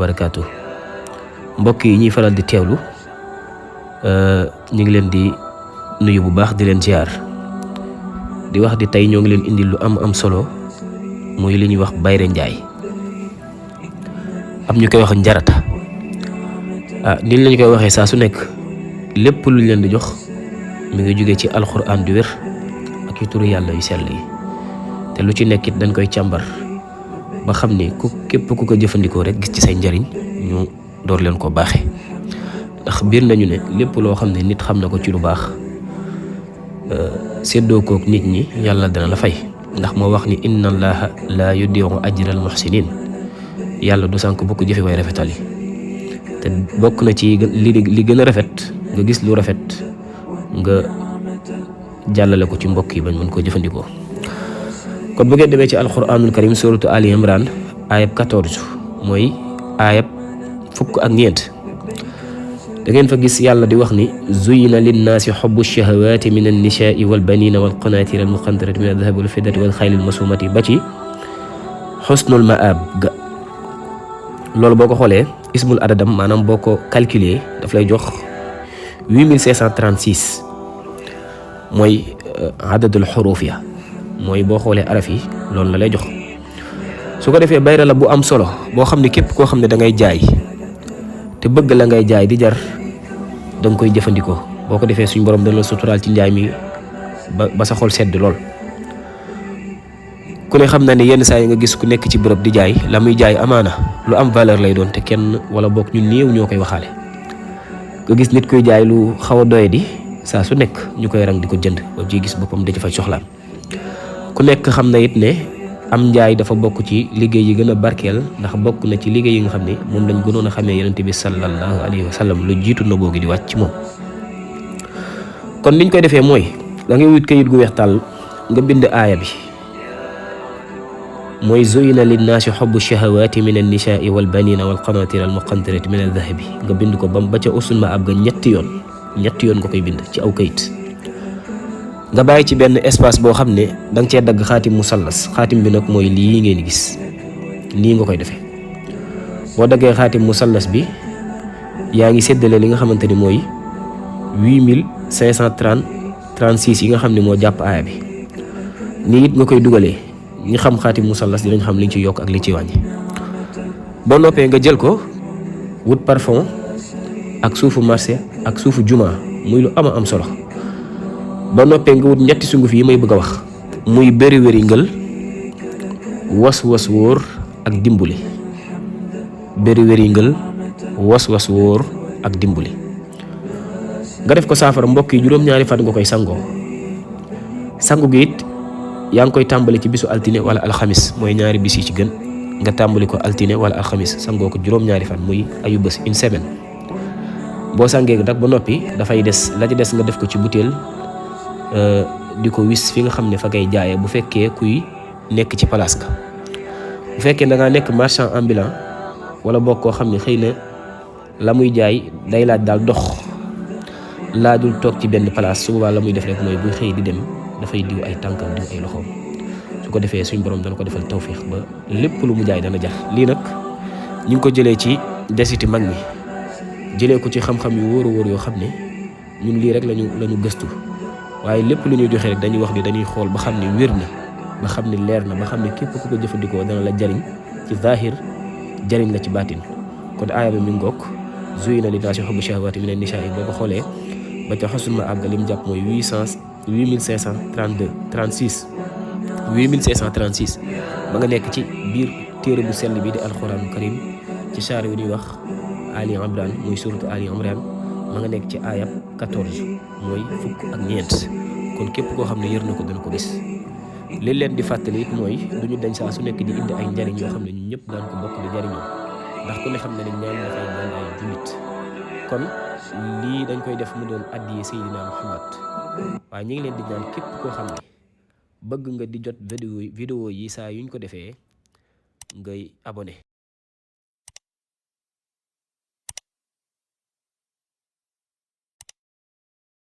barakaatu mbokk yi ñuy faral di teewlu ñu ngi leen di nuyu bu baax di leen ziar di wax di tey ñoo ngi leen indi lu am solo muy li ñuy wax bayre njaay am ñu koy wax njarata ni lañ koy waxee saa su nekk lépp luñ leen di jox mi ngi jóge ci alxuraan du wér ak yu turu yàlla yu sell yi te lu ci nekkit dañ koy càmbar ba xam ni képp ku ko jëfandikoo rek gis ci say njariñ ñu door leen ko baaxee ndax biir nañu ne lépp loo xam ne nit xam na ko ci lu baax séddoo kook nit ñi yàlla dana la fay ndax moo wax ni inna allaha la yudiu ajral muhsinin yàlla du sànk bokk jëfe way rafetal yi te bokk na ci li gën a rafet nga gis lu rafet nga jàllale ko ci mbokk yi bañ mën koo jëfandikoo. kon bu ngeen demee ci alquranul karim suratu ali imran ayab 14 mooy ayab fukk ak ñeent da ngeen fa gis yàlla di wax ni zuyina linnaasi xubbu shahawaati min annisaai walbanina walqanaatira almuqantarati min aldahabi walfiddati walxayli almasumati ba ci xusnul maab ga loolu boo ko xoolee ismul adadam maanaam boo ko calculer daf lay jox 8536 mooy adadul xuruuf ya mooy boo xoolee araf yi loolu la lay jox su ko defee bayra la bu am solo boo xam ne képp koo xam ne da ngay jaay te bëgg la ngay jaay di jar da nga koy jëfandikoo boo ko defee suñ borom dana la suturaal ci njaay mi ba sa xol sedd lool. ku ne xam na ne yenn saa yi nga gis ku nekk ci bërëb di jaay la muy jaay amaana lu am valeur lay doon te kenn wala bokk ñu néew ñoo koy waxaale nga gis nit kuy jaay lu xaw a doye di saa su nekk ñu koy rang di ko jënd ba ciy gis boppam da ci fay soxlaam. ku nekk xam na it ne am njaay dafa bokk ci liggéey yi gën a barkeel ndax bokk na ci liggéey yi nga xam ne moom lañ gënoon a xamee yonent bi sallallahu alayhi wa sallam lu jiitu na boogi di wàcc ci moom. kon niñ koy defee mooy da ngay wut kayit gu weex tàll nga bind aaya bi mooy zuyina linnaasi xubbu shahawaati min annisaai walbanina walqanaatira almuqantarati min aldahabi nga bind ko ba ca usul ma ab ga ñetti yoon nga koy bind ci aw kayit. nga bàyyi ci benn espace boo xam ne da nga cee dagg xaatim musallas xaatim bi nag mooy lii ngeen gis nii nga koy defee boo daggee xaatim musallas bi yaa ngi séddale li nga xamante ni mooy 8536 yi nga xam ne moo jàpp aaya bi nii it nga koy dugalee ñi xam xaatim musallas dinañ xam liñ ci yokk ak li ci wàññi. boo noppee nga jël ko wut parfum ak suufu marché ak suufu juma muy lu am solo. ba noppee nga wut ñetti sunguf yi may bëgg a wax muy bëri wéri ngël was wóor ak dimbuli bëri wéri ngël was wóor ak dimbuli nga def ko saafara mbokk yi juróom-ñaari fan nga koy sangoo sangu gi it yaa ngi koy tàmbali ci bisu altine wala alxamis mooy ñaari bis yi ci gën nga tàmbali ko altine wala alxamis sangoo ko juróom-ñaari fan muy ayu bés une semaine boo sangee nag ba noppi dafay des la ci des nga def ko ci butéel di ko wis fi nga xam ne fa ngay jaayee bu fekkee kuy nekk ci place ka bu fekkee da ngaa nekk marchand ambulant wala boog koo xam ne xëy na la muy jaay day laaj daal dox laajul toog ci benn place su boobaa la muy def rek mooy buy xëy di dem dafay diw ay tànkam diw ay loxoom su ko defee suñ borom dana ko defal tawfiix ba lépp lu mu jaay dana jar. lii nag ñu ngi ko jëlee ci desiti mag mi jëlee ko ci xam-xam yu wóor yoo xam ne ñun lii rek lañu gëstu. waaye lépp lu ñuy joxe rek dañuy wax ni dañuy xool ba xam ne wér na ba xam ne leer na ba xam ne képp ku ko jëfandikoo dana la jariñ ci zahir jariñ la ci baatin. kon aaya bi mi ngoog zuyina linnaasi xubbu shahawaati mina nisaa boo ko xoolee ba ca xasul ma àgg lim jàpp mooy 8536 ma nga nekk ci biir téere bu sell bi di alxuraanul karim ci saar yu ñuy wax Ali Imran muy suratu Ali Imran ma nga nekk ci aayab 14 mooy fukk ak ñeent kon képp koo xam ne yër na ko dana ko gis. li leen di fàttali it mooy duñu dañ saa su nekk di indi ay njariñ yoo xam ne ñun ñëpp daan ko bokk di jariñoo ndax ku ne xam ne ñaan dafay ñaan ay jullit kon lii dañ koy def mu doon addiye Seydina Muhammad waaye ñu ngi leen di ñaan képp koo xam ne bëgg nga di jot vidéo yi saa yuñ ko defee ngay abonné